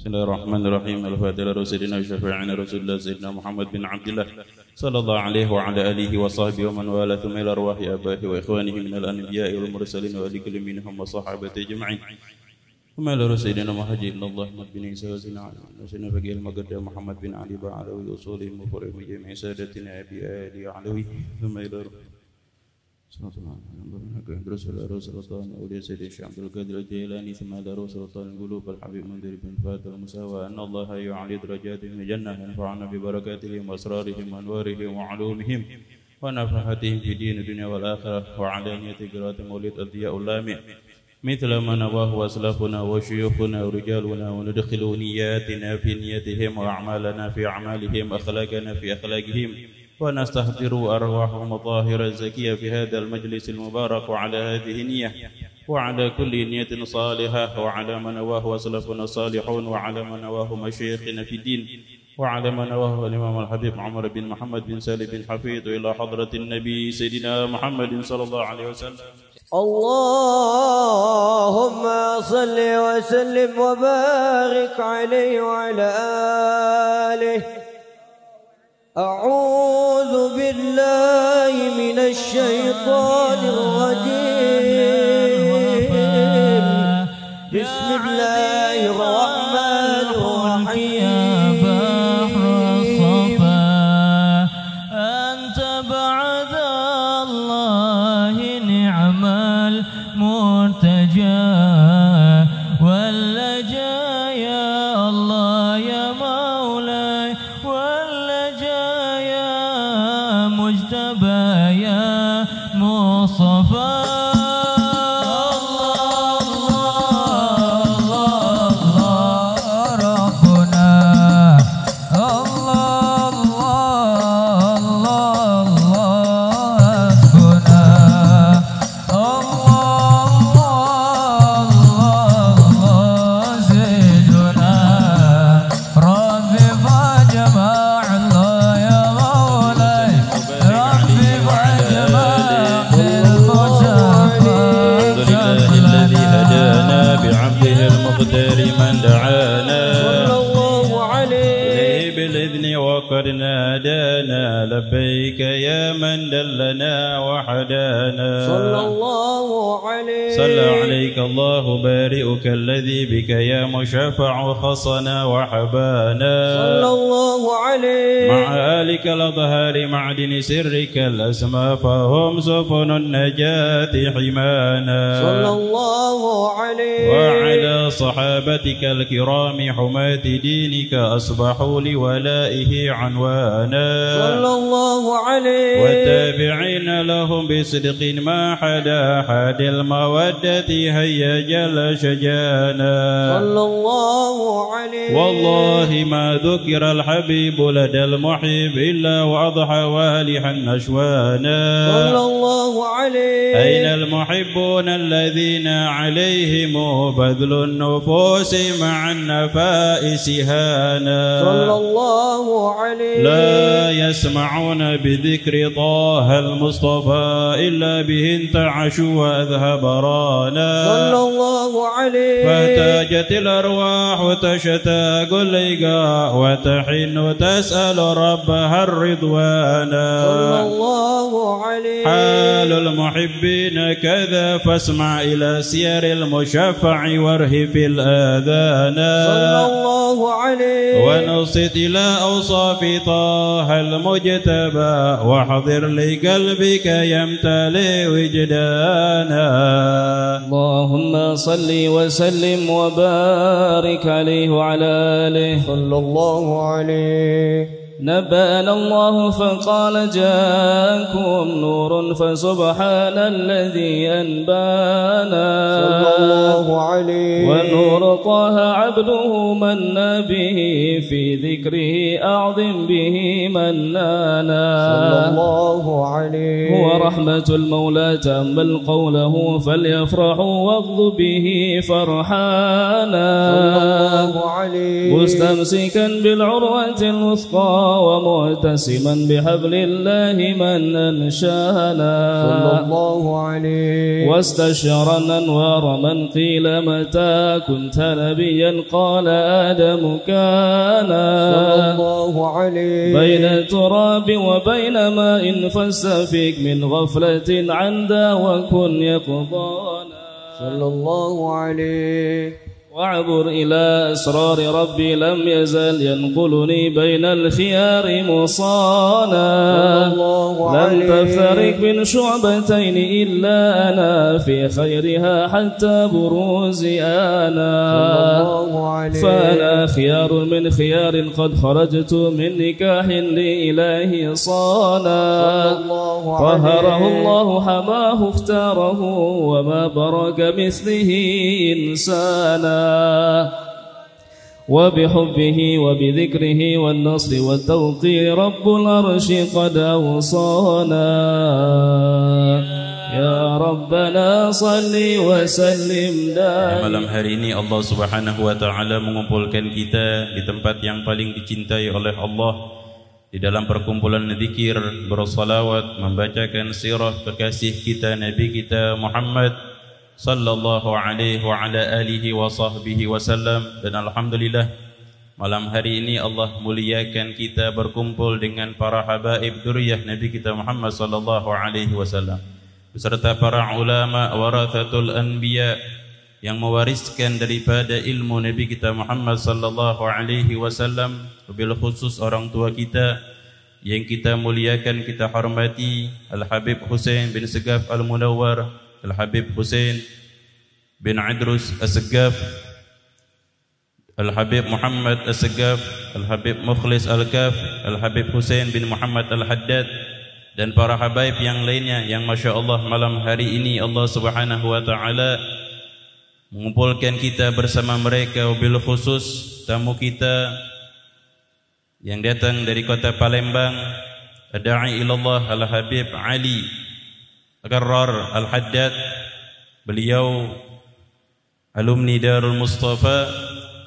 بسم الله الرحمن الرحيم. الفاتحة لرسولنا وشفيعنا رسول الله سيدنا محمد بن عبد الله صلى الله عليه وعلى آله وصحبه ومن والاه، ثم إلى أرواح آبائه وإخوانه من الأنبياء والمرسلين ولكل منهم وصحابته أجمعين، ثم إلى رسولنا محمد إلى الله بن عيسى وسيدنا علي فقيه المقدم محمد بن علي بعلوي وصولهم وفرهم جميع سادتنا أبي آل علوي، ثم إلى صلى الله عليه وسلم رسول الله سلطان أولياء سيد الشيخ عبد القادر الجيلاني، ثم إلى رسول سلطان القلوب الحبيب منذر بن فات المساواة، أن الله يعلي درجاتهم في الجنة، ينفعنا ببركاتهم وأسرارهم وأنوارهم وعلومهم ونفحتهم في دين الدنيا والآخرة، وعلانية قراءة مولد الضياء اللامع مثل ما نواه أسلافنا وشيوخنا ورجالنا، وندخل نياتنا في نيتهم وأعمالنا في أعمالهم وأخلاقنا في أخلاقهم، ونستحضر أرواحهم الطاهرة الزكية في هذا المجلس المبارك، وعلى هذه النية وعلى كل نية صالحة، وعلى من نواه أسلافنا الصالحون، وعلى من نواه مشايخنا في الدين، وعلى من نواه الإمام الحبيب عمر بن محمد بن سالم بن حفيظ، إلى حضرة النبي سيدنا محمد صلى الله عليه وسلم. اللهم صل وسلم وبارك عليه وعلى آله. أعوذ بالله من الشيطان الرجيم. بسم الله الرحمن الرحيم. بحر الصفا أنت بعد الله نعم المرتجى واللجا يا الله يا مولاي، واللجا يا مجتبى يا مصطفى. من دعانا صلى الله عليه بالإذن وقد نادانا، لبيك يا من دلنا وحدانا صلى الله عليه. صلى عليك الله بارئك الذي بك يا مشفع خصنا وحبانا صلى الله عليه. مع آلك الأطهار معدن سرك الأسمى، فهم سفن النجاة حمانا صلى الله عليه. وعلى صحابتك الكرام حماة دينك أصبحوا لولائه عنوانا صلى الله عليه. والتابعين لهم بصدق ما حدا حاد المودة هيج الشجانا صلى الله عليه. والله ما ذكر الحبيب لدى المحب إلا وأضحى والحا نشوانا صلى الله عليه. أين المحبون الذين عليهم بذل النفوس مع النفائس هانا صلى الله عليه. لا يسمعون بذكر طه المصطفى إلا به انتعشوا وأذهب رانا صلى الله عليه. فتاجت الأرواح تشتاق اللقاء وتحن تسأل ربها الرضوانا صلى الله عليه. حال المحبين كذا، فاسمع إلى سير المشفع وارهف الآذان صلى الله عليه. ونصت إلى أوصاف طه المجتبى، واحضر لقلبك يمتلئ وجدانا. اللهم صل وسلم وبارك عليه وعلى آله صلى الله عليه. نبأنا الله فقال جاءكم نور، فسبحان الذي أنبانا صلى الله عليه. ونور طه عبده من به، في ذكره أعظم به منانا صلى الله عليه. هو رحمة المولى تأمل قوله، فليفرحوا واغض به فرحانا صلى الله عليه. مستمسكا بالعروة الوثقى ومعتصما بحبل الله من أنشانا صلى الله عليه واستشعر الأنوار من قيل متى كنت نبيا قال آدم كان صلى الله عليه بين التراب وبين ماء فاستفيق من غفلة عمدا وكن يقظانا صلى الله عليه واعبر إلى أسرار ربي لم يزل ينقلني بين الخيار مصانا لم تفترق من شعبتين إلا أنا في خيرها حتى بروزي أنا فأنا خيار من خيار قد خرجت من نكاح لإلهي صانا طهره الله حماه اختاره وما برك مثله إنسانا وبحبه وبذكره والنصر والتوقير رب العرش قد أوصانا يا ربنا صل وسلم دائما. Malam hari ini Allah Subhanahu wa taala mengumpulkan kita di tempat yang paling dicintai oleh Allah, di dalam perkumpulan zikir, bersalawat, membacakan sirah kekasih kita Nabi kita Muhammad sallallahu alaihi wa ala alihi wa sahbihi wasallam. Dan alhamdulillah malam hari ini Allah muliakan kita berkumpul dengan para habaib dzurriyyah Nabi kita Muhammad sallallahu alaihi wasallam beserta para ulama warathatul anbiya yang mewariskan daripada ilmu Nabi kita Muhammad sallallahu alaihi wasallam, wabil khusus orang tua kita yang kita muliakan, kita hormati, Al-Habib Husain bin Segaf Al-Munawwar, Al-Habib Husain bin Idrus As-Segaf, Al-Habib Muhammad As-Segaf, Al-Habib Mukhlis Al-Kaf, Al-Habib Husain bin Muhammad Al-Haddad, dan para habaib yang lainnya yang Masya Allah malam hari ini Allah Subhanahu wa ta'ala mengumpulkan kita bersama mereka. Wabil khusus tamu kita yang datang dari kota Palembang, Da'i ilallah Al-Habib Ali Gharrar Al-Haddad. Beliau alumni Darul Mustafa,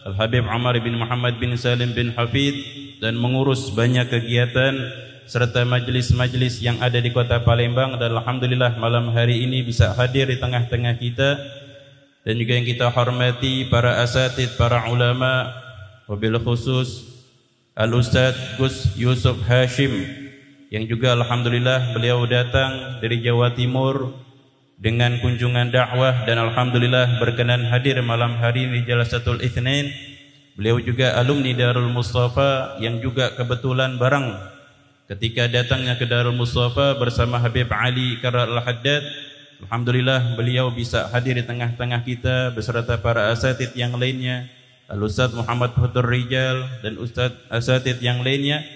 Al-Habib Umar bin Muhammad bin Salim bin Hafid, dan mengurus banyak kegiatan serta majlis-majlis yang ada di kota Palembang. Dan alhamdulillah malam hari ini bisa hadir di tengah-tengah kita. Dan juga yang kita hormati para asatid, para ulama, wabil khusus Al-Ustadz Gus Yusuf Hashim, yang juga alhamdulillah beliau datang dari Jawa Timur dengan kunjungan dakwah, dan alhamdulillah berkenan hadir malam hari ini Jalsatul Itsnain. Beliau juga alumni Darul Mustafa yang juga kebetulan bareng ketika datangnya ke Darul Mustafa bersama Habib Ali Gharrar Al-Haddad. Alhamdulillah beliau bisa hadir di tengah-tengah kita beserta para asatid yang lainnya, Al-Ustadz Muhammad Fathur Rijal dan Ustadz asatid yang lainnya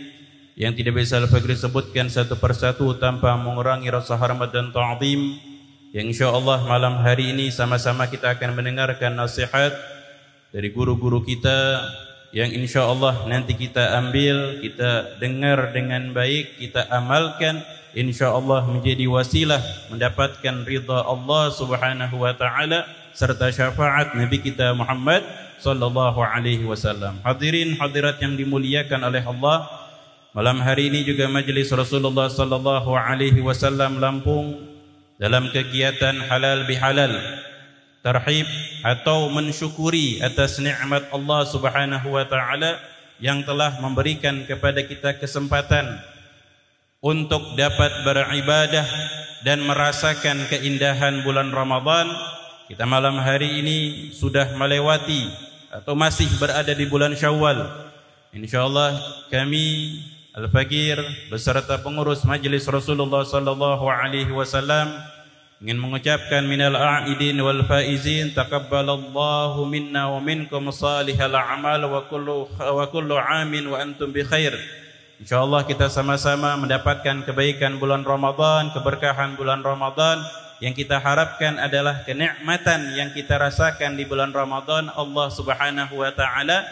yang tidak bisa Al-Fakri sebutkan satu persatu tanpa mengurangi rasa hormat dan ta'zim. Yang insyaAllah malam hari ini sama-sama kita akan mendengarkan nasihat dari guru-guru kita yang insyaAllah nanti kita ambil, kita dengar dengan baik, kita amalkan, insyaAllah menjadi wasilah mendapatkan ridha Allah Subhanahu wa ta'ala serta syafaat Nabi kita Muhammad sallallahu alaihi wasallam. Hadirin hadirat yang dimuliakan oleh Allah, malam hari ini juga majlis Rasulullah sallallahu alaihi wasallam Lampung dalam kegiatan halal bihalal, tarhib atau mensyukuri atas nikmat Allah Subhanahu wa taala yang telah memberikan kepada kita kesempatan untuk dapat beribadah dan merasakan keindahan bulan Ramadan. Kita malam hari ini sudah melewati atau masih berada di bulan Syawal. InsyaAllah kami Al-Fakir beserta pengurus majlis Rasulullah sallallahu alaihi wasallam ingin mengucapkan minal a'idin wal faizin taqabbalallahu minna wa minkum salihal a'mal wa kullu amin wa antum bi khair. InsyaAllah kita sama-sama mendapatkan kebaikan bulan Ramadan, keberkahan bulan Ramadan. Yang kita harapkan adalah kenikmatan yang kita rasakan di bulan Ramadan. Allah Subhanahu wa taala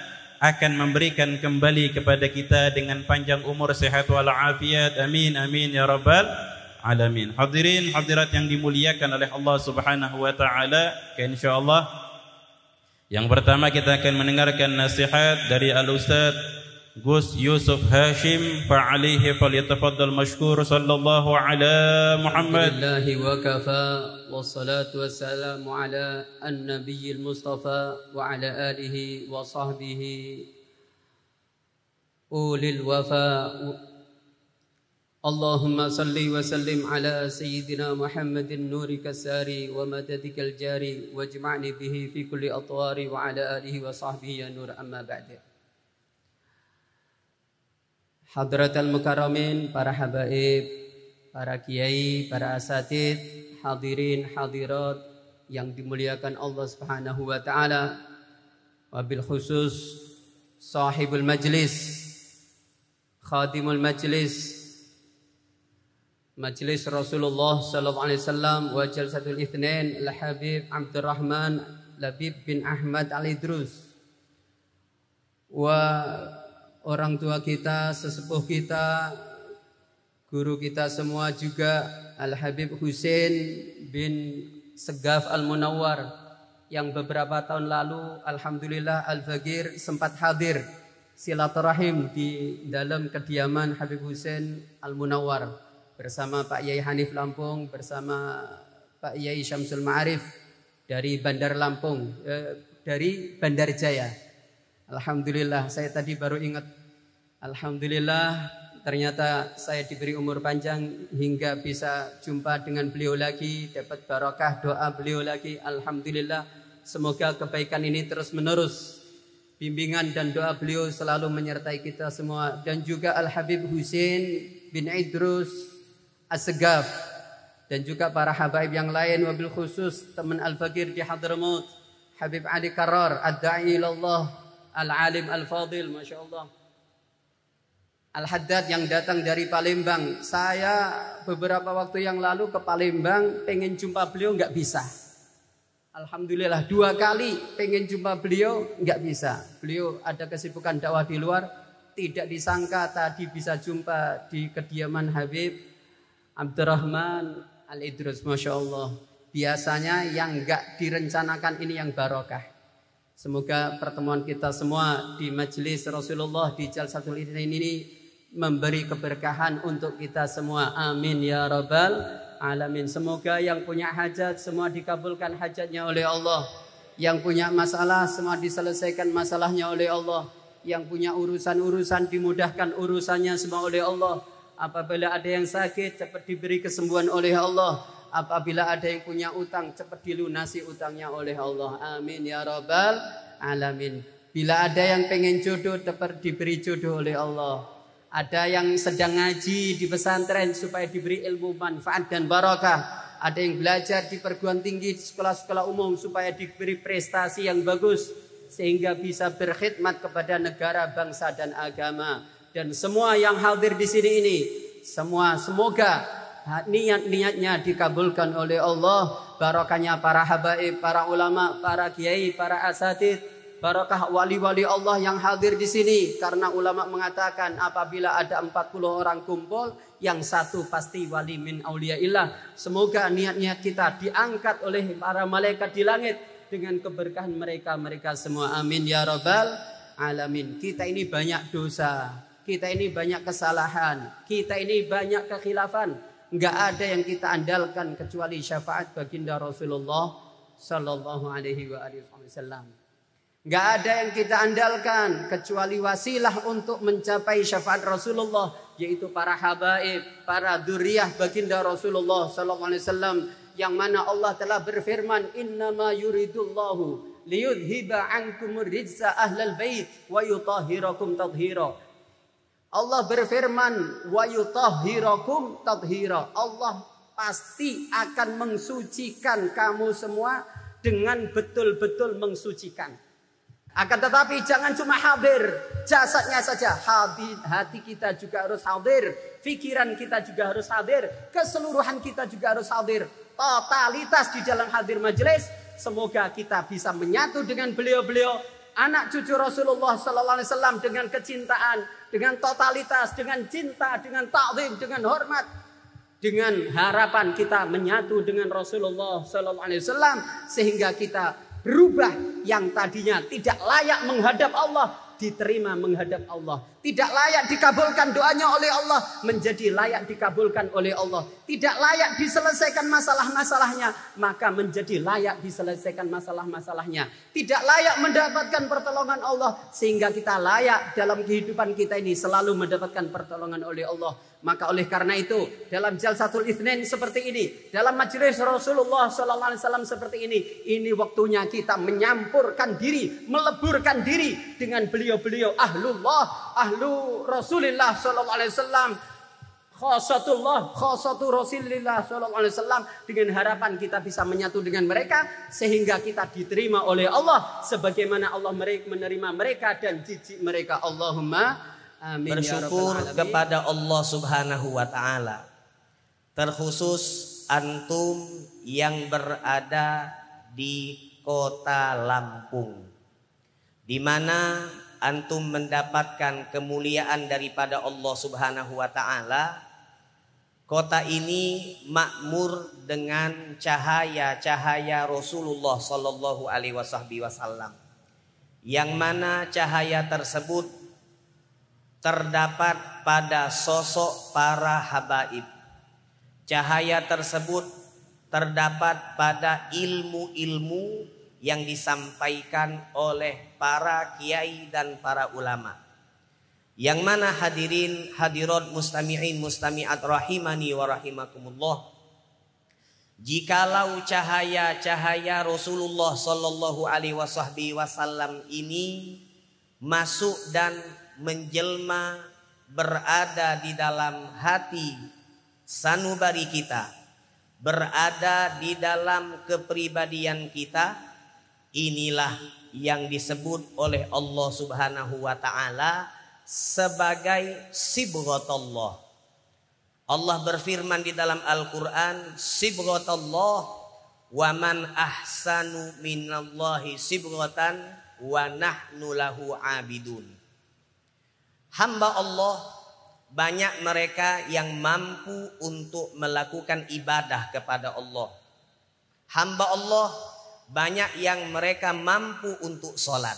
akan memberikan kembali kepada kita dengan panjang umur, sehat walafiat. Amin amin ya rabbal alamin. Hadirin hadirat yang dimuliakan oleh Allah Subhanahu wa taala, insyaallah yang pertama kita akan mendengarkan nasihat dari Al-Ustadz Gus Yusuf Hashim fa'alihi falyatafaddal mashkur sallallahu ala Muhammad. Alhamdulillahi wa kafa wassalatu wassalamu ala an-nabiyil mustafa wa ala alihi wa sahbihi ulil wafa. Allahumma salli wa sallim ala sayyidina Muhammadin nurika sari wa madadikal jari wajma'ni bihi fi kulli atwari wa ala alihi wa sahbihi ya nur amma ba'da. Hadratal mukarramin, para habaib, para kiai, para asatid, hadirin, hadirat yang dimuliakan Allah Subhanahu wa taala, wabil khusus sahibul majlis, khadimul majlis, Majlis Rasulullah sallallahu alaihi wasallam wa jalsatul itsnain al-Habib Abdurrahman Labib bin Ahmad Al-Idrus, wa orang tua kita, sesepuh kita, guru kita semua juga Al-Habib Husain bin Segaf Al-Munawwar yang beberapa tahun lalu alhamdulillah Al-Faqir sempat hadir silaturahim di dalam kediaman Habib Husain Al-Munawwar bersama Pak Yai Hanif Lampung, bersama Pak Yai Syamsul Ma'arif dari Bandar Lampung, dari Bandar Jaya. Alhamdulillah, saya tadi baru ingat. Alhamdulillah, ternyata saya diberi umur panjang hingga bisa jumpa dengan beliau lagi, dapat barokah doa beliau lagi. Alhamdulillah, semoga kebaikan ini terus menerus. Bimbingan dan doa beliau selalu menyertai kita semua. Dan juga Al-Habib Husain bin Idrus As-Segaf dan juga para habaib yang lain, wabil khusus teman Al-Faqir di Hadramaut, Habib Ali Karar ad-da'i ilallah, al-alim al-fadil, Masya Allah, Al-Haddad yang datang dari Palembang. Saya beberapa waktu yang lalu ke Palembang pengen jumpa beliau nggak bisa. Alhamdulillah 2 kali pengen jumpa beliau nggak bisa. Beliau ada kesibukan dakwah di luar. Tidak disangka tadi bisa jumpa di kediaman Habib Abdurrahman Al-Idrus, Masya Allah. Biasanya yang enggak direncanakan ini yang barokah. Semoga pertemuan kita semua di Majlis Rasulullah di Jalsatul Itsnain ini memberi keberkahan untuk kita semua. Amin ya rabbal alamin. Semoga yang punya hajat semua dikabulkan hajatnya oleh Allah. Yang punya masalah semua diselesaikan masalahnya oleh Allah. Yang punya urusan-urusan dimudahkan urusannya semua oleh Allah. Apabila ada yang sakit cepat diberi kesembuhan oleh Allah. Apabila ada yang punya utang cepat dilunasi utangnya oleh Allah. Amin ya rabbal alamin. Bila ada yang pengen jodoh cepat diberi jodoh oleh Allah. Ada yang sedang ngaji di pesantren supaya diberi ilmu manfaat dan barakah. Ada yang belajar di perguruan tinggi, di sekolah-sekolah umum supaya diberi prestasi yang bagus sehingga bisa berkhidmat kepada negara, bangsa dan agama. Dan semua yang hadir di sini ini, semua semoga niat-niatnya dikabulkan oleh Allah. Barakahnya para habaib, para ulama, para kiai, para asatid, barakah wali-wali Allah yang hadir di sini. Karena ulama mengatakan apabila ada 40 orang kumpul, yang satu pasti wali min auliyaillah. Semoga niat-niat kita diangkat oleh para malaikat di langit dengan keberkahan mereka semua. Amin ya rabbal alamin. Kita ini banyak dosa. Kita ini banyak kesalahan, kita ini banyak kekhilafan. Enggak ada yang kita andalkan kecuali syafaat baginda Rasulullah sallallahu alaihi wasallam. Enggak ada yang kita andalkan kecuali wasilah untuk mencapai syafaat Rasulullah, yaitu para habaib, para dzurriyyah baginda Rasulullah sallallahu alaihi wasallam, yang mana Allah telah berfirman, "Innama yuridullahu liyudhiba ankumur rijsa ahlal bait wa yutahhirakum tathhira." Allah berfirman, wa yutahhirakum tathhira. Allah pasti akan mensucikan kamu semua dengan betul-betul mensucikan. Akan tetapi jangan cuma hadir jasadnya saja, hati kita juga harus hadir, pikiran kita juga harus hadir, keseluruhan kita juga harus hadir, totalitas di dalam hadir majelis. Semoga kita bisa menyatu dengan beliau-beliau, anak cucu Rasulullah sallallahu alaihi wasallam, dengan kecintaan, dengan totalitas, dengan cinta, dengan ta'zim, dengan hormat, dengan harapan kita menyatu dengan Rasulullah sallallahu alaihi wasallam sehingga kita berubah yang tadinya tidak layak menghadap Allah diterima menghadap Allah. Tidak layak dikabulkan doanya oleh Allah, menjadi layak dikabulkan oleh Allah. Tidak layak diselesaikan masalah-masalahnya, maka menjadi layak diselesaikan masalah-masalahnya. Tidak layak mendapatkan pertolongan Allah, sehingga kita layak dalam kehidupan kita ini selalu mendapatkan pertolongan oleh Allah. Maka oleh karena itu, dalam Jalsatul Itsnain seperti ini, dalam majelis Rasulullah SAW seperti ini waktunya kita menyampurkan diri, meleburkan diri dengan beliau-beliau ahlullah, ahlu Rasulullah SAW, khasatu Rasulullah SAW, dengan harapan kita bisa menyatu dengan mereka sehingga kita diterima oleh Allah sebagaimana Allah menerima mereka dan jijik mereka. Allahumma amin. Bersyukur kepada Allah Subhanahu wa taala, terkhusus antum yang berada di kota Lampung, di mana antum mendapatkan kemuliaan daripada Allah Subhanahu wa taala. Kota ini makmur dengan cahaya-cahaya Rasulullah sallallahu alaihi wasallam, yang mana cahaya tersebut terdapat pada sosok para habaib. Cahaya tersebut terdapat pada ilmu-ilmu yang disampaikan oleh para kiai dan para ulama. Yang mana hadirin hadirat mustami'in mustami'at rahimani wa rahimakumullah, jikalau cahaya-cahaya Rasulullah sallallahu alaihi wasallam ini masuk dan menjelma berada di dalam hati sanubari kita, berada di dalam kepribadian kita, inilah yang disebut oleh Allah Subhanahu wa taala sebagai sibghatullah. Allah berfirman di dalam Al-Qur'an, sibghatullah wa man ahsanu minallahi sibghatan wa nahnu lahu abidun. Hamba Allah, banyak mereka yang mampu untuk melakukan ibadah kepada Allah. Hamba Allah, banyak yang mereka mampu untuk sholat,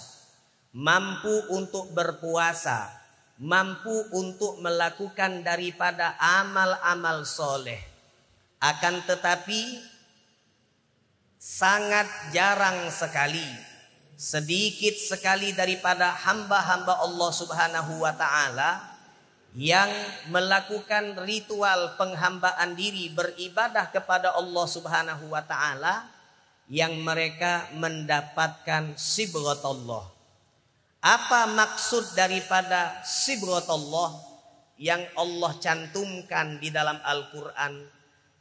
mampu untuk berpuasa, mampu untuk melakukan daripada amal-amal soleh. Akan tetapi sangat jarang sekali, sedikit sekali daripada hamba-hamba Allah Subhanahu wa taala yang melakukan ritual penghambaan diri beribadah kepada Allah Subhanahu wa taala yang mereka mendapatkan sibghatullah. Apa maksud daripada sibghatullah yang Allah cantumkan di dalam Al-Qur'an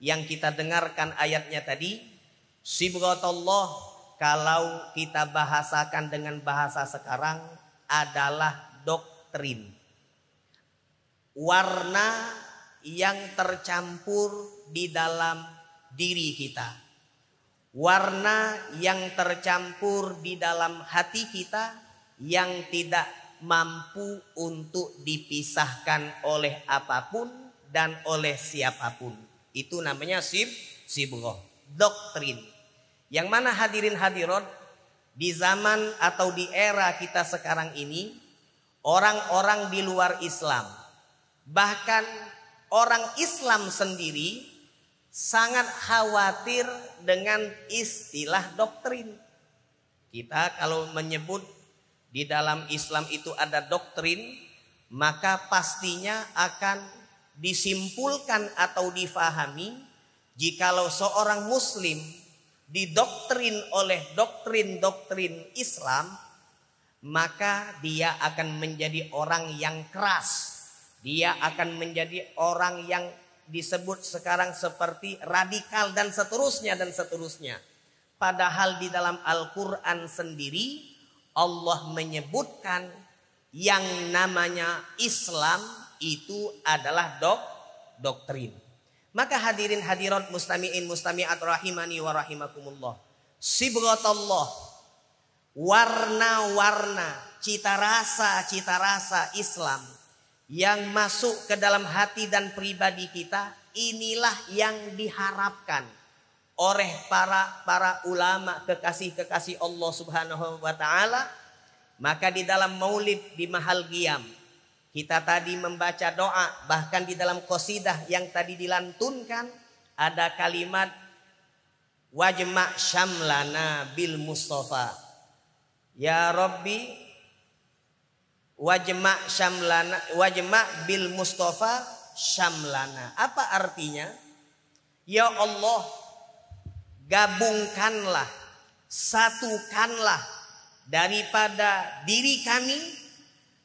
yang kita dengarkan ayatnya tadi? Sibghatullah kalau kita bahasakan dengan bahasa sekarang adalah doktrin. Warna yang tercampur di dalam diri kita. Warna yang tercampur di dalam hati kita yang tidak mampu untuk dipisahkan oleh apapun dan oleh siapapun. Itu namanya sibghah, doktrin. Yang mana hadirin hadirat, di zaman atau di era kita sekarang ini, orang-orang di luar Islam, bahkan orang Islam sendiri sangat khawatir dengan istilah doktrin. Kita kalau menyebut di dalam Islam itu ada doktrin, maka pastinya akan disimpulkan atau difahami jikalau seorang muslim didoktrin oleh doktrin-doktrin Islam, maka dia akan menjadi orang yang keras. Dia akan menjadi orang yang disebut sekarang seperti radikal dan seterusnya dan seterusnya. Padahal di dalam Al-Quran sendiri Allah menyebutkan yang namanya Islam itu adalah doktrin. Maka hadirin hadirat mustami'in mustami'at rahimani wa rahimakumullah, sibghatullah, warna-warna, cita rasa Islam yang masuk ke dalam hati dan pribadi kita, inilah yang diharapkan oleh para ulama kekasih-kekasih Allah Subhanahu wa taala Maka di dalam maulid di mahal qiyam kita tadi membaca doa, bahkan di dalam qasidah yang tadi dilantunkan ada kalimat wajma' syamlana bil Mustafa. Ya Rabbi wajma' syamlana, wajma' bil Mustafa syamlana. Apa artinya? Ya Allah, gabungkanlah, satukanlah daripada diri kami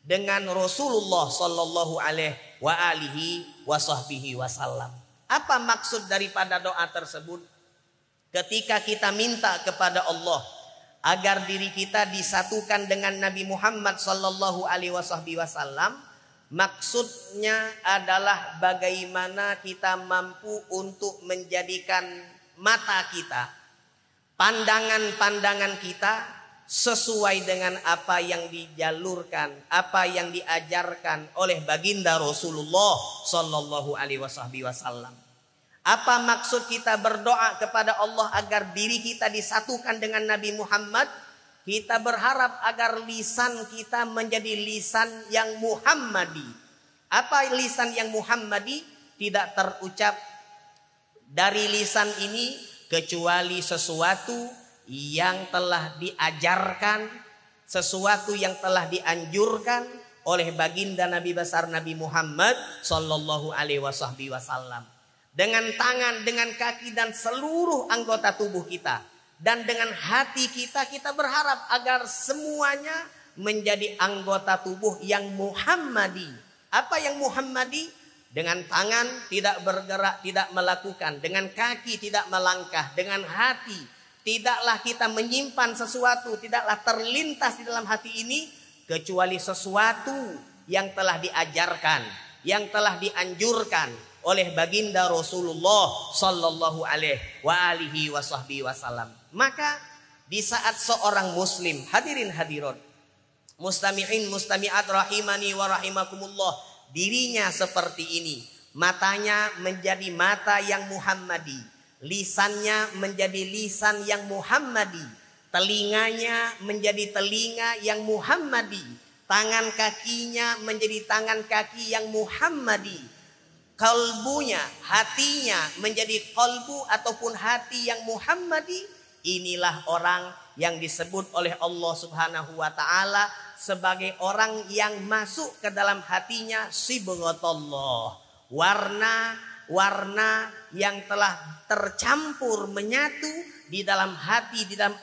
dengan Rasulullah sallallahu alaihi wasallam. Apa maksud daripada doa tersebut? Ketika kita minta kepada Allah agar diri kita disatukan dengan Nabi Muhammad sallallahu alaihi wasallam, maksudnya adalah bagaimana kita mampu untuk menjadikan mata kita, pandangan-pandangan kita sesuai dengan apa yang dijalurkan, apa yang diajarkan oleh baginda Rasulullah sallallahu alaihi wasallam. Apa maksud kita berdoa kepada Allah agar diri kita disatukan dengan Nabi Muhammad? Kita berharap agar lisan kita menjadi lisan yang Muhammadi. Apa lisan yang Muhammadi? Tidak terucap dari lisan ini kecuali sesuatu yang telah diajarkan, sesuatu yang telah dianjurkan oleh baginda Nabi besar Nabi Muhammad sallallahu alaihi wasallam. Dengan tangan, dengan kaki dan seluruh anggota tubuh kita, dan dengan hati kita, kita berharap agar semuanya menjadi anggota tubuh yang Muhammadi. Apa yang Muhammadi? Dengan tangan tidak bergerak, tidak melakukan, dengan kaki tidak melangkah, dengan hati tidaklah kita menyimpan sesuatu, tidaklah terlintas di dalam hati ini kecuali sesuatu yang telah diajarkan, yang telah dianjurkan oleh baginda Rasulullah sallallahu alaihi wasallam. Maka di saat seorang muslim, hadirin hadirat, mustami'in mustami'at rahimani wa rahimakumullah, dirinya seperti ini, matanya menjadi mata yang Muhammadi, lisannya menjadi lisan yang Muhammadi, telinganya menjadi telinga yang Muhammadi, tangan kakinya menjadi tangan kaki yang Muhammadi, kalbunya, hatinya menjadi kalbu ataupun hati yang Muhammadi. Inilah orang yang disebut oleh Allah Subhanahu wa taala sebagai orang yang masuk ke dalam hatinya sibghatullah, warna yang telah tercampur menyatu di dalam hati, di dalam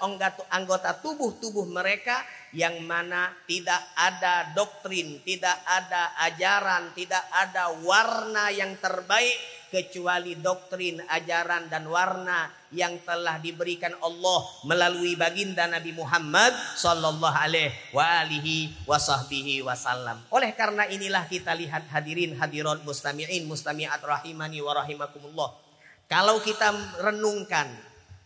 anggota tubuh mereka, yang mana tidak ada doktrin, tidak ada ajaran, tidak ada warna yang terbaik kecuali doktrin, ajaran dan warna yang telah diberikan Allah melalui baginda Nabi Muhammad sallallahu alaihi wasallam. Oleh karena inilah kita lihat hadirin hadirat mustami'in mustami'at rahimani wa rahimakumullah. Kalau kita renungkan,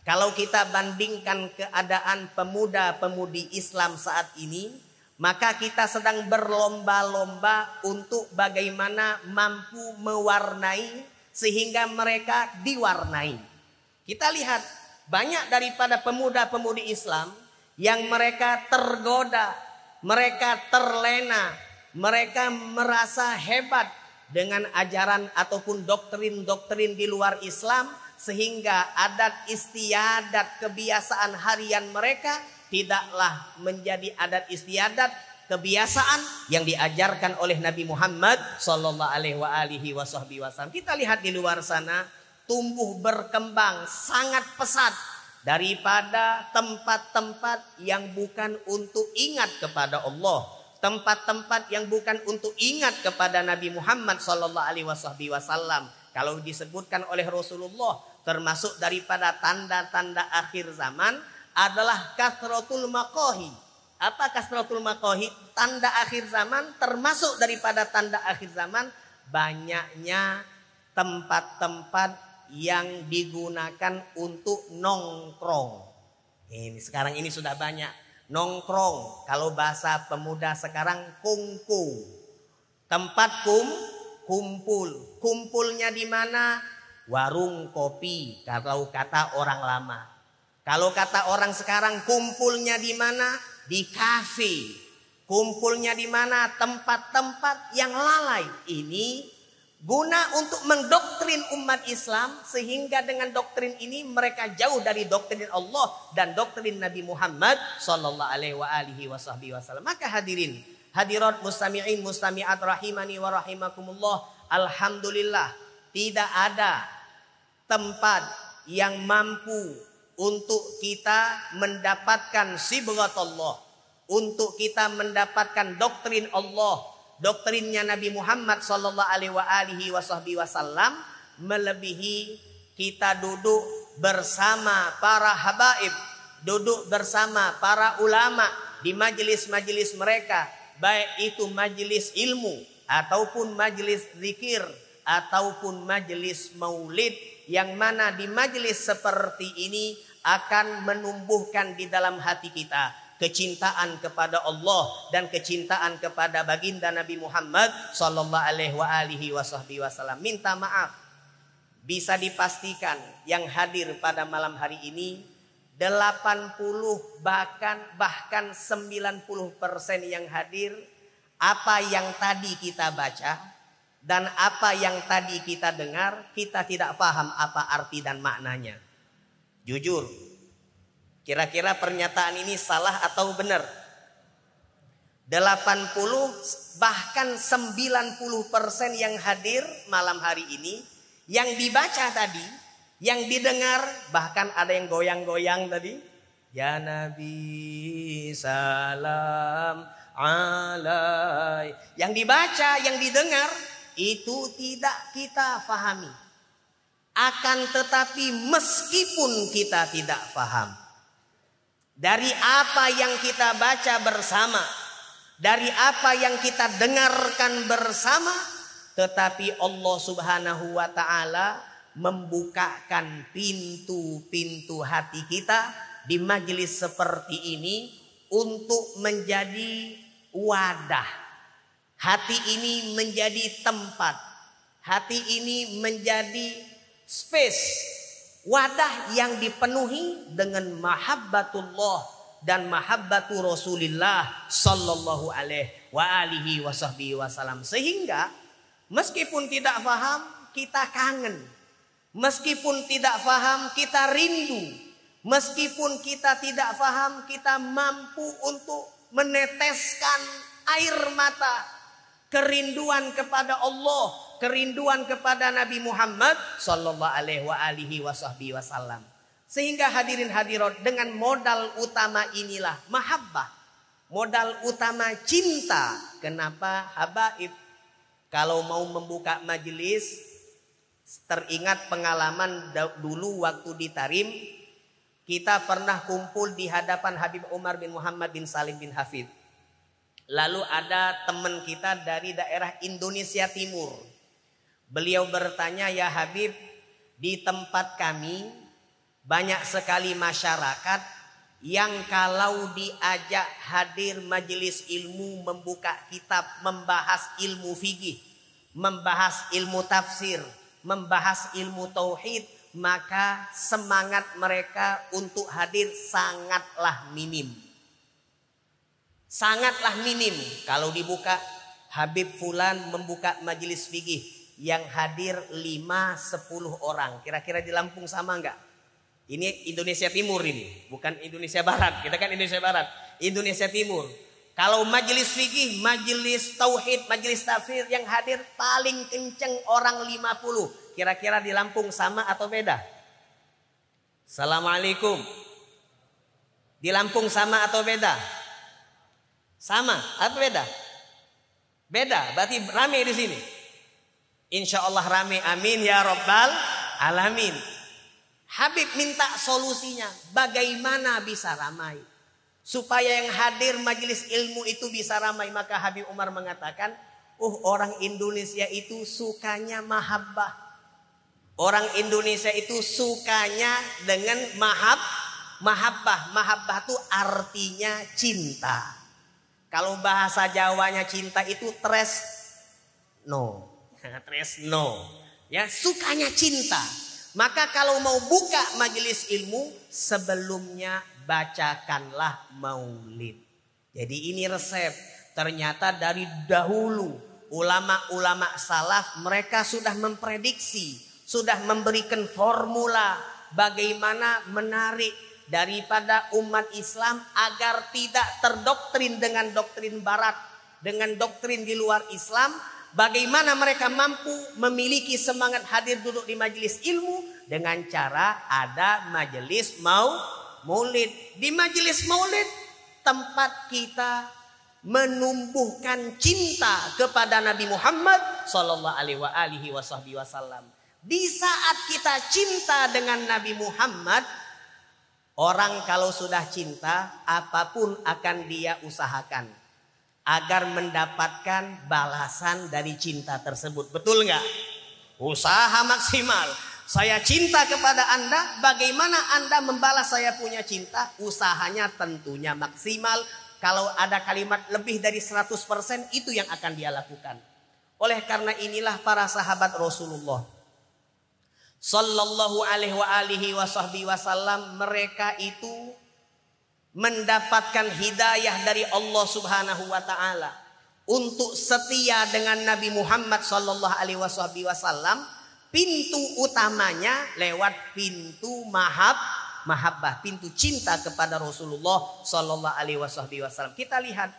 kalau kita bandingkan keadaan pemuda-pemudi Islam saat ini, maka kita sedang berlomba-lomba untuk bagaimana mampu mewarnai sehingga mereka diwarnai. Kita lihat banyak daripada pemuda-pemudi Islam yang mereka tergoda, mereka terlena, mereka merasa hebat dengan ajaran ataupun doktrin-doktrin di luar Islam, sehingga adat istiadat kebiasaan harian mereka tidaklah menjadi adat istiadat kebiasaan yang diajarkan oleh Nabi Muhammad sallallahu alaihi wasallam. Kita lihat di luar sana tumbuh berkembang sangat pesat daripada tempat-tempat yang bukan untuk ingat kepada Allah, tempat-tempat yang bukan untuk ingat kepada Nabi Muhammad sallallahu alaihi wasallam. Kalau disebutkan oleh Rasulullah termasuk daripada tanda-tanda akhir zaman adalah kasratul maqahi. Apa kasratul maqahi? Tanda akhir zaman, termasuk daripada tanda akhir zaman banyaknya tempat-tempat yang digunakan untuk nongkrong. Ini sekarang ini sudah banyak nongkrong. Kalau bahasa pemuda sekarang kungku. Tempat kumpul. Kumpulnya di mana? Warung kopi, kalau kata orang lama. Kalau kata orang sekarang kumpulnya di mana? Di kafe. Kumpulnya di mana? Tempat-tempat yang lalai. Ini guna untuk mendoktrin umat Islam, sehingga dengan doktrin ini mereka jauh dari doktrin Allah dan doktrin Nabi Muhammad sallallahu alaihi wasallam. Maka hadirin, hadirat mustami'in mustami'at rahimani wa rahimakumullah, alhamdulillah tidak ada tempat yang mampu untuk kita mendapatkan sibghatullah, untuk kita mendapatkan doktrin Allah, doktrinnya Nabi Muhammad sallallahu alaihi wasallam, melebihi kita duduk bersama para habaib, duduk bersama para ulama di majelis-majelis mereka, baik itu majelis ilmu ataupun majelis zikir ataupun majelis maulid, yang mana di majelis seperti ini akan menumbuhkan di dalam hati kita kecintaan kepada Allah dan kecintaan kepada baginda Nabi Muhammad sallallahu alaihi wasallam. Minta maaf, bisa dipastikan yang hadir pada malam hari ini 80 bahkan 90% yang hadir, apa yang tadi kita baca dan apa yang tadi kita dengar, kita tidak paham apa arti dan maknanya. Jujur, kira-kira pernyataan ini salah atau benar? 80 bahkan 90% yang hadir malam hari ini, yang dibaca tadi, yang didengar, bahkan ada yang goyang-goyang tadi. Ya Nabi salam alai. Yang dibaca, yang didengar, itu tidak kita fahami. Akan tetapi meskipun kita tidak faham, dari apa yang kita baca bersama, dari apa yang kita dengarkan bersama, tetapi Allah Subhanahu wa ta'ala membukakan pintu-pintu hati kita di majelis seperti ini untuk menjadi wadah. Hati ini menjadi tempat, hati ini menjadi space, wadah yang dipenuhi dengan mahabbatullah dan mahabbatu Rasulillah sallallahu alaihi wasallam. Sehingga meskipun tidak paham, kita kangen. Meskipun tidak paham, kita rindu. Meskipun kita tidak paham, kita mampu untuk meneteskan air mata kerinduan kepada Allah, kerinduan kepada Nabi Muhammad sallallahu alaihi wasallam. Sehingga hadirin hadirat, dengan modal utama inilah mahabbah, modal utama cinta. Kenapa habaib kalau mau membuka majelis, teringat pengalaman dulu waktu di Tarim, kita pernah kumpul di hadapan Habib Umar bin Muhammad bin Salim bin Hafid. Lalu ada teman kita dari daerah Indonesia Timur. Beliau bertanya, ya Habib, di tempat kami banyak sekali masyarakat yang kalau diajak hadir majelis ilmu, membuka kitab, membahas ilmu fikih, membahas ilmu tafsir, membahas ilmu tauhid, maka semangat mereka untuk hadir sangatlah minim. Sangatlah minim. Kalau dibuka, Habib Fulan membuka majelis fikih, yang hadir 5-10 orang. Kira-kira di Lampung sama enggak? Ini Indonesia Timur ini, bukan Indonesia Barat. Kita kan Indonesia Barat, Indonesia Timur. Kalau majelis fikih, majelis tauhid, majelis tafsir, yang hadir paling kenceng orang 50. Kira-kira di Lampung sama atau beda? Assalamualaikum. Di Lampung sama atau beda? Sama atau beda? Beda, berarti ramai di sini. Insya Allah ramai, amin ya rabbal alamin. Habib minta solusinya, bagaimana bisa ramai? Supaya yang hadir majelis ilmu itu bisa ramai. Maka Habib Umar mengatakan, orang Indonesia itu sukanya mahabbah. Orang Indonesia itu sukanya dengan mahabbah. Mahabbah itu artinya cinta. Kalau bahasa Jawanya cinta itu tresno. Tresno. Ya, sukanya cinta. Maka kalau mau buka majelis ilmu, sebelumnya bacakanlah maulid. Jadi ini resep. Ternyata dari dahulu ulama-ulama salaf mereka sudah memprediksi, sudah memberikan formula bagaimana menarik daripada umat Islam agar tidak terdoktrin dengan doktrin barat, dengan doktrin di luar Islam. Bagaimana mereka mampu memiliki semangat hadir duduk di majelis ilmu dengan cara ada majelis maulid. Di majelis maulid tempat kita menumbuhkan cinta kepada Nabi Muhammad sallallahu alaihi wasallam. Di saat kita cinta dengan Nabi Muhammad, orang kalau sudah cinta apapun akan dia usahakan agar mendapatkan balasan dari cinta tersebut. Betul nggak? Usaha maksimal. Saya cinta kepada Anda, bagaimana Anda membalas saya punya cinta? Usahanya tentunya maksimal. Kalau ada kalimat lebih dari 100%, itu yang akan dia lakukan. Oleh karena inilah para sahabat Rasulullah sallallahu alaihi wasallam, mereka itu mendapatkan hidayah dari Allah Subhanahu wa taala untuk setia dengan Nabi Muhammad sallallahu alaihi wasallam. Pintu utamanya lewat pintu mahabbah, pintu cinta kepada Rasulullah sallallahu alaihi wasallam. Kita lihat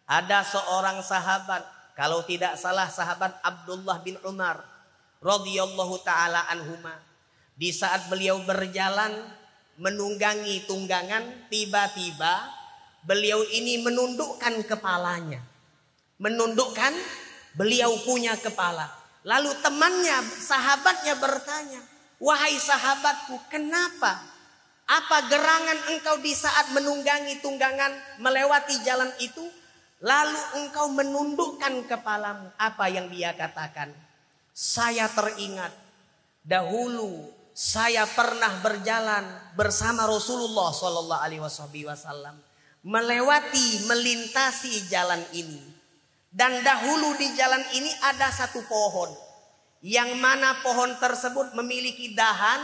ada seorang sahabat, kalau tidak salah sahabat Abdullah bin Umar radhiyallahu taala anhuma. Di saat beliau berjalan menunggangi tunggangan, tiba-tiba beliau ini menundukkan kepalanya. Menundukkan, beliau punya kepala. Lalu temannya, sahabatnya bertanya, "Wahai sahabatku, kenapa? Apa gerangan engkau di saat menunggangi tunggangan melewati jalan itu, lalu engkau menundukkan kepalamu?" Apa yang dia katakan? "Saya teringat dahulu saya pernah berjalan bersama Rasulullah sallallahu alaihi wasallam melintasi jalan ini. Dan dahulu di jalan ini ada satu pohon, yang mana pohon tersebut memiliki dahan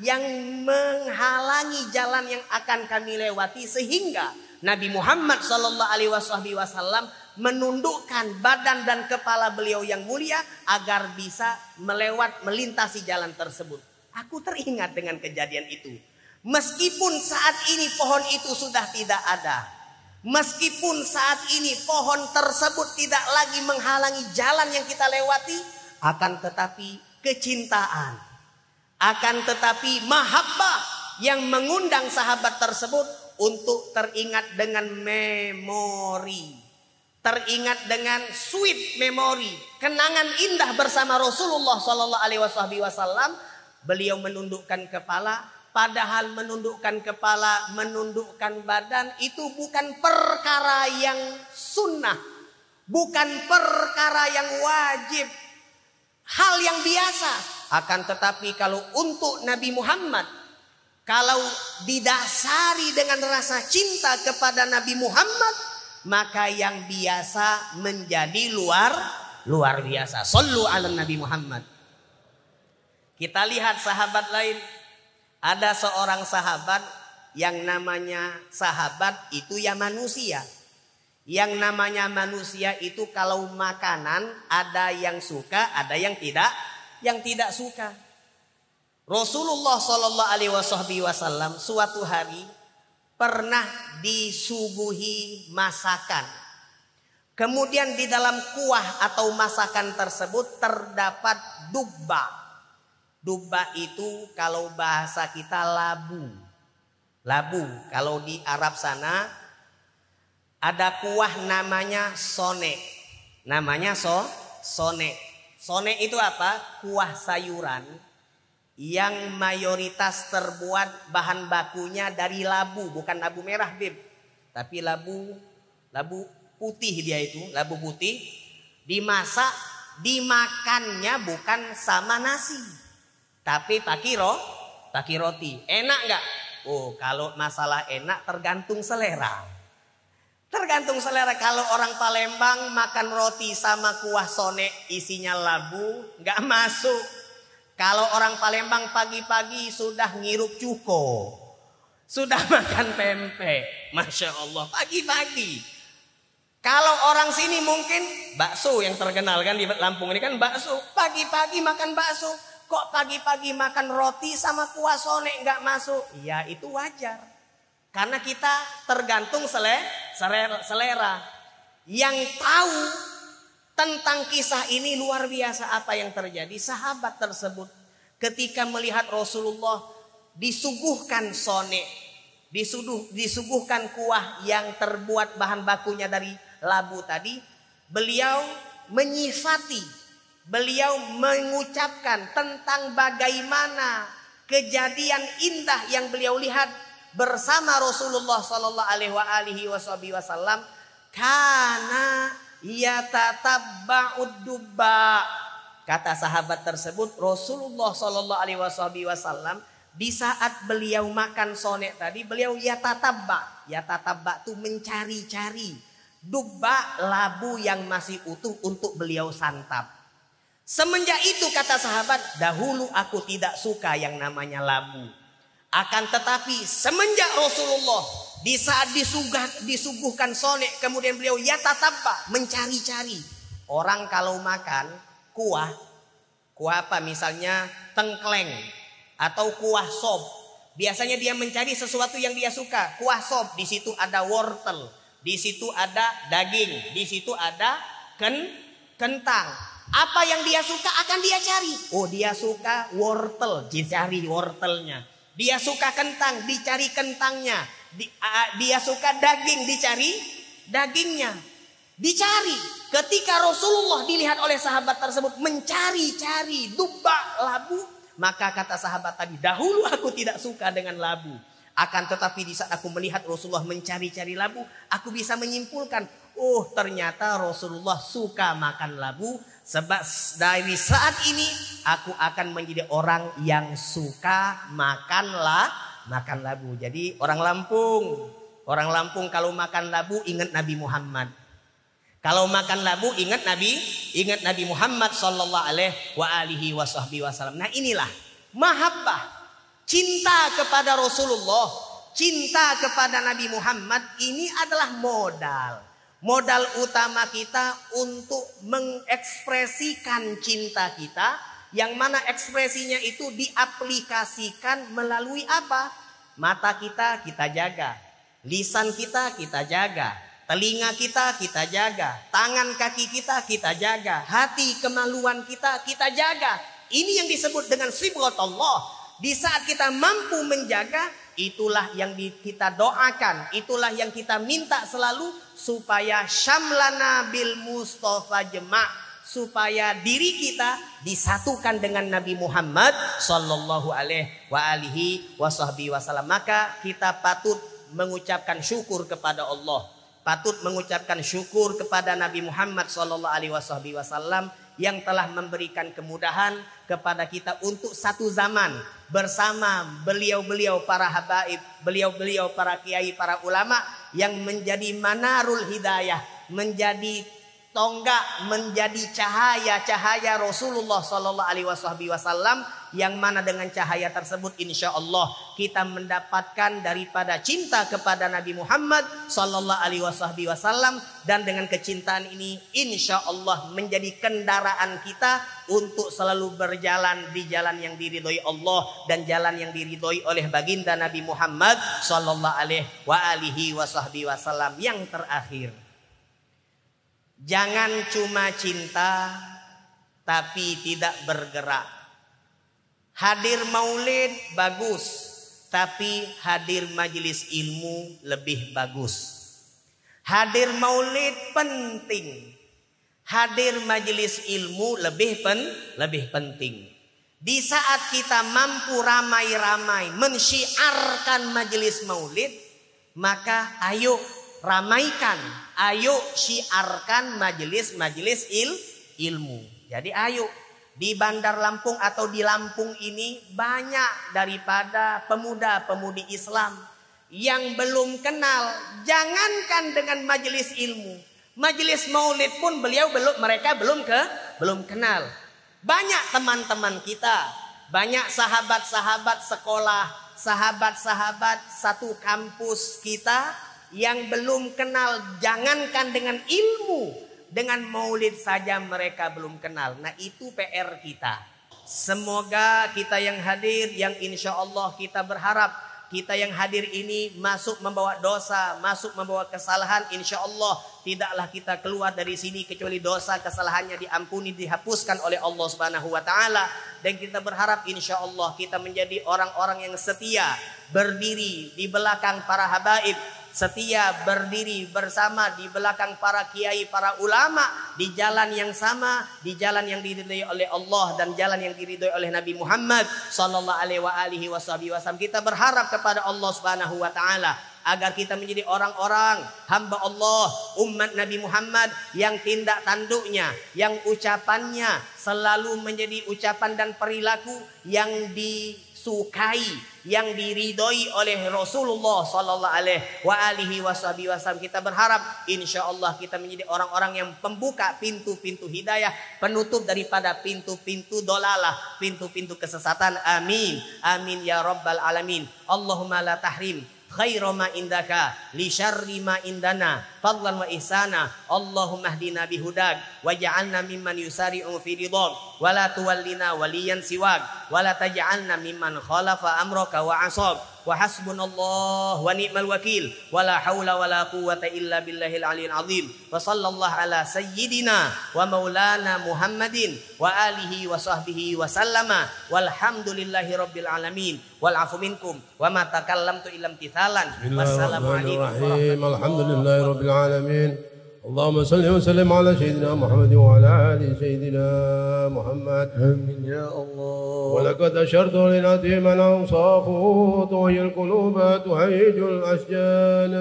yang menghalangi jalan yang akan kami lewati, sehingga Nabi Muhammad sallallahu alaihi wasallam menundukkan badan dan kepala beliau yang mulia agar bisa melintasi jalan tersebut." Aku teringat dengan kejadian itu. Meskipun saat ini pohon itu sudah tidak ada, meskipun saat ini pohon tersebut tidak lagi menghalangi jalan yang kita lewati, akan tetapi kecintaan, akan tetapi mahabbah yang mengundang sahabat tersebut untuk teringat dengan memori, teringat dengan sweet memory, kenangan indah bersama Rasulullah sallallahu alaihi wasallam. Beliau menundukkan kepala. Padahal menundukkan kepala, menundukkan badan itu bukan perkara yang sunnah, bukan perkara yang wajib, hal yang biasa. Akan tetapi kalau untuk Nabi Muhammad, kalau didasari dengan rasa cinta kepada Nabi Muhammad, maka yang biasa menjadi luar biasa. Shallu ala Nabi Muhammad. Kita lihat sahabat lain. Ada seorang sahabat yang namanya sahabat itu ya manusia. Yang namanya manusia itu kalau makanan ada yang suka, ada yang tidak suka. Rasulullah sallallahu alaihi wasallam suatu hari pernah disuguhi masakan. Kemudian di dalam kuah atau masakan tersebut terdapat dubba. Dubba itu kalau bahasa kita labu. Labu. Kalau di Arab sana ada kuah namanya sone. Namanya sone. Sone itu apa? Kuah sayuran yang mayoritas terbuat bahan bakunya dari labu. Bukan labu merah, Bib. Tapi labu putih dia itu. Labu putih. Dimasak, dimakannya bukan sama nasi. Tapi pakai roti. Enak nggak? Oh, kalau masalah enak tergantung selera. Tergantung selera. Kalau orang Palembang makan roti sama kuah sone isinya labu, nggak masuk. Kalau orang Palembang pagi-pagi sudah ngirup cuko, sudah makan pempek, masya Allah, pagi-pagi. Kalau orang sini mungkin bakso yang terkenal kan di Lampung ini kan bakso. Pagi-pagi makan bakso. Kok pagi-pagi makan roti sama kuah sone nggak masuk? Ya itu wajar. Karena kita tergantung selera. Yang tahu tentang kisah ini luar biasa apa yang terjadi. Sahabat tersebut ketika melihat Rasulullah disuguhkan sone. Disuguhkan kuah yang terbuat bahan bakunya dari labu tadi, beliau menyifati, beliau mengucapkan tentang bagaimana kejadian indah yang beliau lihat bersama Rasulullah sallallahu alaihi wasallam, kana yatatabba'ud dubba. Kata sahabat tersebut, Rasulullah sallallahu alaihi wasallam di saat beliau makan sonek tadi, beliau yatatabba itu mencari-cari dubba, labu yang masih utuh untuk beliau santap. Semenjak itu kata sahabat, dahulu aku tidak suka yang namanya labu. Akan tetapi semenjak Rasulullah di saat disuguhkan sonek, kemudian beliau yatatabba, mencari-cari. Orang kalau makan kuah apa misalnya tengkleng atau kuah sop, biasanya dia mencari sesuatu yang dia suka. Kuah sop, di situ ada wortel, di situ ada daging, di situ ada kentang. Apa yang dia suka akan dia cari. Oh, dia suka wortel, dicari wortelnya. Dia suka kentang, dicari kentangnya. Dia suka daging, dicari dagingnya. Dicari. Ketika Rasulullah dilihat oleh sahabat tersebut mencari-cari dubba, labu, maka kata sahabat tadi, dahulu aku tidak suka dengan labu. Akan tetapi di saat aku melihat Rasulullah mencari-cari labu, aku bisa menyimpulkan, oh ternyata Rasulullah suka makan labu. Sebab dari saat ini aku akan menjadi orang yang suka makan labu. Jadi orang Lampung kalau makan labu ingat Nabi Muhammad. Kalau makan labu ingat Nabi Muhammad sallallahu alaihi wasallam. Nah inilah mahabbah. Cinta kepada Rasulullah, cinta kepada Nabi Muhammad ini adalah modal utama kita untuk mengekspresikan cinta kita, yang mana ekspresinya itu diaplikasikan melalui apa? Mata kita jaga, lisan kita jaga, telinga kita jaga, tangan kaki kita jaga, hati kemaluan kita jaga. Ini yang disebut dengan sibghatullah. Di saat kita mampu menjaga, itulah yang kita doakan, itulah yang kita minta selalu, supaya syamlana bil Mustafa jema', supaya diri kita disatukan dengan Nabi Muhammad sallallahu alaihi wasallam. Maka kita patut mengucapkan syukur kepada Allah, patut mengucapkan syukur kepada Nabi Muhammad sallallahu alaihi wasallam yang telah memberikan kemudahan kepada kita untuk satu zaman bersama beliau-beliau para habaib, beliau-beliau para kiai, para ulama yang menjadi manarul hidayah, menjadi tonggak, menjadi cahaya Rasulullah sallallahu alaihi wasallam, yang mana dengan cahaya tersebut insya Allah kita mendapatkan daripada cinta kepada Nabi Muhammad sallallahu alaihi wasallam, dan dengan kecintaan ini insya Allah menjadi kendaraan kita untuk selalu berjalan di jalan yang diridhoi Allah dan jalan yang diridhoi oleh baginda Nabi Muhammad sallallahu alaihi wasallam. Yang terakhir, jangan cuma cinta tapi tidak bergerak. Hadir maulid bagus, tapi hadir majelis ilmu lebih bagus. Hadir maulid penting, hadir majelis ilmu lebih penting. Di saat kita mampu ramai-ramai mensyiarkan majelis maulid, maka ayo ramaikan, ayo syiarkan majelis ilmu. Jadi ayo, di Bandar Lampung atau di Lampung ini banyak daripada pemuda-pemudi Islam yang belum kenal, jangankan dengan majelis ilmu, majelis maulid pun mereka belum kenal. Banyak teman-teman kita, banyak sahabat-sahabat sekolah, sahabat-sahabat satu kampus kita yang belum kenal, jangankan dengan ilmu, dengan maulid saja mereka belum kenal. Nah itu PR kita. Semoga kita yang hadir, yang insya Allah kita berharap kita yang hadir ini masuk membawa dosa, masuk membawa kesalahan. Insya Allah tidaklah kita keluar dari sini kecuali dosa kesalahannya diampuni, dihapuskan oleh Allah Subhanahu wa Ta'ala. Dan kita berharap insya Allah kita menjadi orang-orang yang setia, berdiri di belakang para habaib, setia berdiri bersama di belakang para kiai, para ulama, di jalan yang sama, di jalan yang diridhoi oleh Allah dan jalan yang diridhoi oleh Nabi Muhammad sallallahu alaihi wasallam. Kita berharap kepada Allah Subhanahu wa Ta'ala agar kita menjadi orang-orang hamba Allah, umat Nabi Muhammad yang tindak tanduknya, yang ucapannya selalu menjadi ucapan dan perilaku yang disukai, yang diridhoi oleh Rasulullah sallallahu alaihi wasallam. Kita berharap insya Allah kita menjadi orang-orang yang pembuka pintu-pintu hidayah, penutup daripada pintu-pintu dolalah, pintu-pintu kesesatan. Amin, amin ya rabbal alamin. Allahumma la tahrim khairu ma indaka li syarri ma indana fadlan wa ihsana. Allahumma hdina bihudak waj'alna mimman yusari'u fi ridhak wa la tuwallina waliyan siwak wa la taj'alna mimman khalafa amraka wa asab. Wa hasbunallah wa ni'mal wakil wa la hawla wa la quwwata illa billahil aliyyil azim. Wa sallallahu ala sayyidina wa maulana Muhammadin wa alihi wa sahbihi wa sallama walhamdulillahi rabbil alamin. Wal afu minkum wa ma takallamtu illa imtithalan. Wassalamualaikum warahmatullahi wabarakatuh. Alhamdulillahi rabbil alamin. اللهم صل وسلم على سيدنا محمد وعلى آل سيدنا محمد. آمين يا الله. ولقد أشرت لنأتي من أوصافه تحيي القلوب تهيج الأشجان.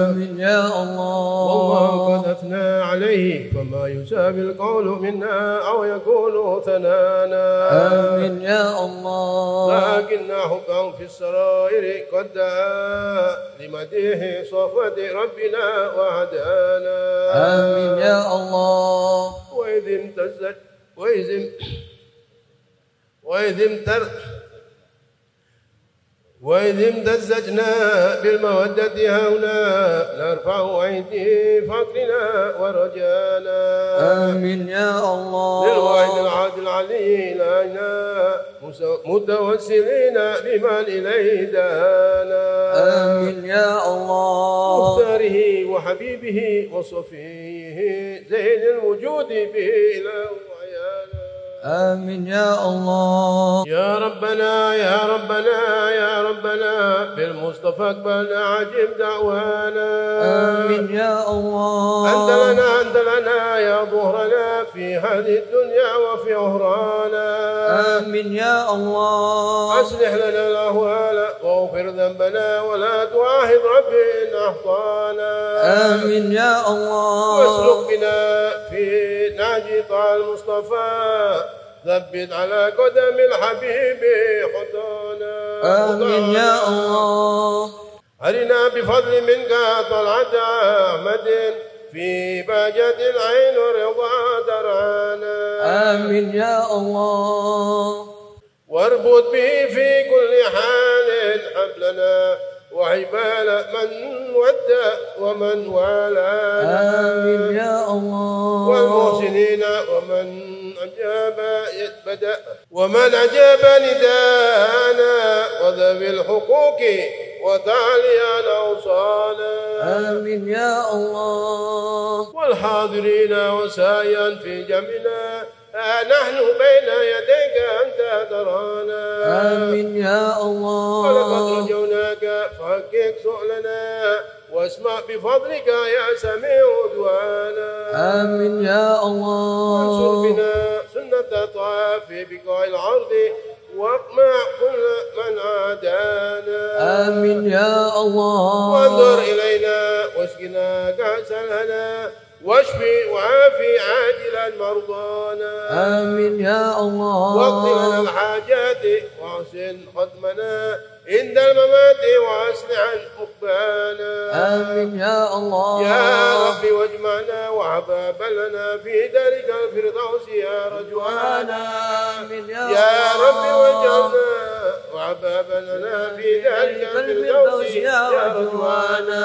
آمين يا الله. والله قد أثنى عليه فما يسابي القول منا أو يكون ثنانا. آمين يا الله. لكن حبه في السرائر قد دعا لمديح صفوة ربنا وهدانا. آمين يا الله. وإذ امتزجنا بالمودة هونا نرفع أيدي فقرنا ورجانا. آمين يا الله. للواحد العادل العلي لنا متوسلين بمن إليه دانا. آمين يا الله. مختاره وحبيبه وصفيه زين الوجود به له عيانا. آمين يا الله. يا ربنا يا ربنا يا ربنا بالمصطفى اقبلنا عجب دعوانا. آمين يا الله. أنت لنا يا ظهرنا في هذه الدنيا وفي أخرانا. آمين يا الله. أصلح لنا الأهوال واغفر ذنبنا ولا تؤاخذ ربي إن أخطانا. آمين يا الله. واسلك بنا في نهج طه المصطفى ثبت على قدم الحبيب خطانا. آمين يا الله. أرنا بفضل منك طلعة أحمد في باجة العين رضا درعانا. آمين يا الله. واربط به في كل حال حبلنا وعبال من ودى ومن والانا. آمين يا الله. والمحسنين ومن أجاب نداءنا وذوي الحقوق وتعالي الأوصانا. آمين يا الله. والحاضرين وسائيا في جمعنا نحن بين يديك أنت ترانا. آمين يا الله. ولقد رجوناك فحقق سؤلنا واسمع بفضلك يا سميع دعانا. آمين يا الله. وانصر بنا سنة طه في بقاع العرض واقمع كل من عادانا. آمين يا الله. وانظر إلينا واسقنا كأس الهنا واشفي وعافي عاجلا مرضانا. آمين يا الله. واقض لنا الحاجات واحسن ختمنا عند الممات واصلح مقبانا. آمين يا الله. يا ربي واجمعنا وحباب لنا في دارك الفردوس يا رجوانا. آمين يا ربي واجعلنا وحباب لنا في دارك الفردوس يا رجوانا.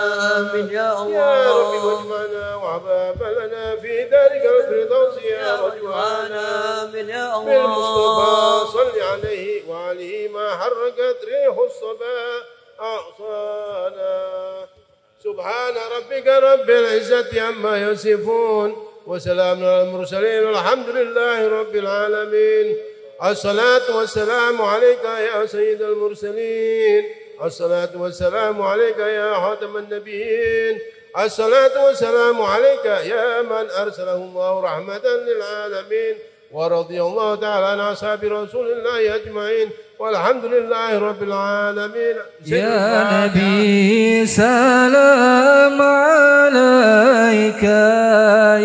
آمين يا يا رب الله واجمعنا وعبابا لنا في دارك الفردوس يا رجوانا آمين يا بالمصطفى الله صل عليه وعليه ما حركت ريح الصبا أعصانا سبحان ربك رب العزة عما يصفون وسلام على المرسلين والحمد لله رب العالمين الصلاة والسلام عليك يا سيد المرسلين الصلاة والسلام عليك يا خاتم النبيين الصلاة والسلام عليك يا من أرسله الله رحمة للعالمين ورضي الله تعالى عن أصحاب رسول الله أجمعين والحمد لله رب العالمين يا نبي سلام عليك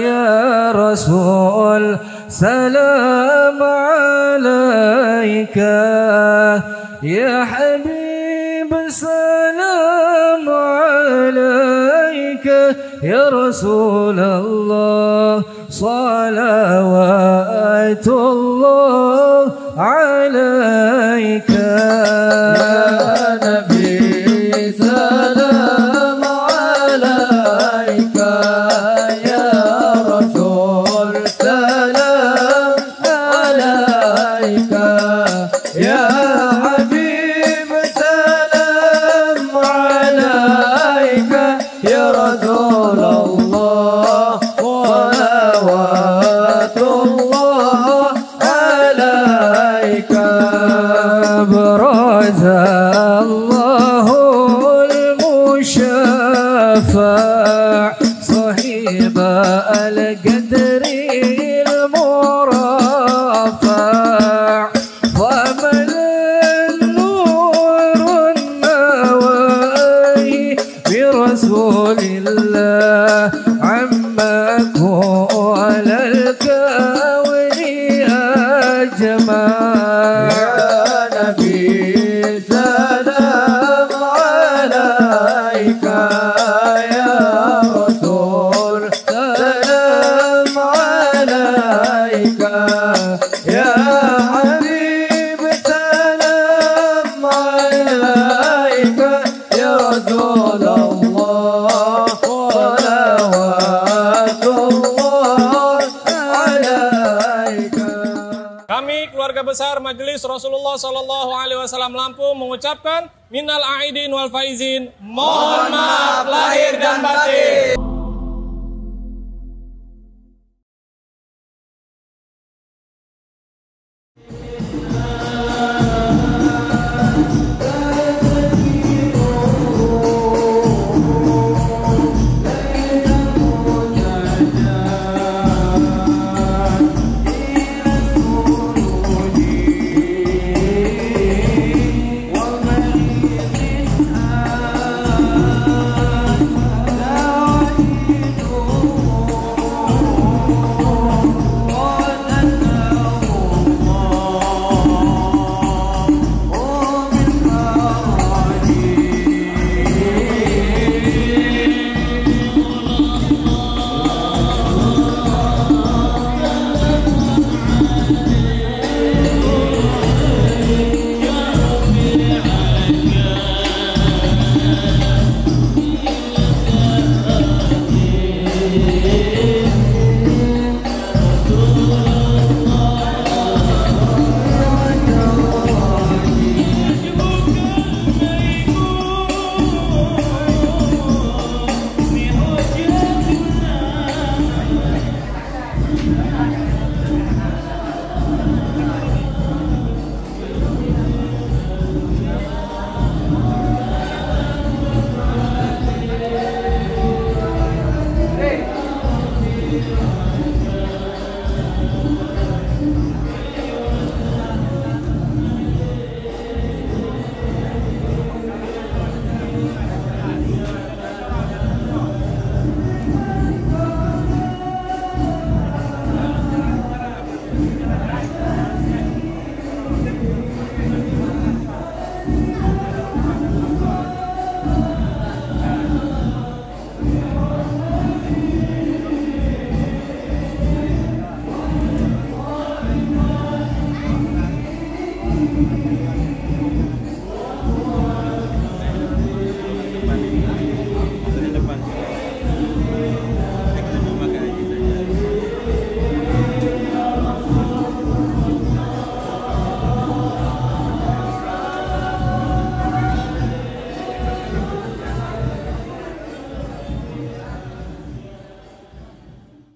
يا رسول سلام عليك يا حبيب سلام عليك يا رسول الله صلوات الله عليك يا نبي سلام عليك يا رسول سلام عليك يا حبيب سلام عليك يا رسول الله صلوات الله عليك برز الله المشفع صهيب القدر المرفع فمن النور النواهي برسول الله عمك على الكون أجمع يا نبي سلام عليك يا رسول سلام عليك يا حبيب سلام عليك يا رسول الله صلوات الله عليك. Kami keluarga besar Majelis Rasulullah Sallallahu Alaihi Wasallam Lampung mengucapkan minal aidin wal faizin, mohon maaf lahir dan batin.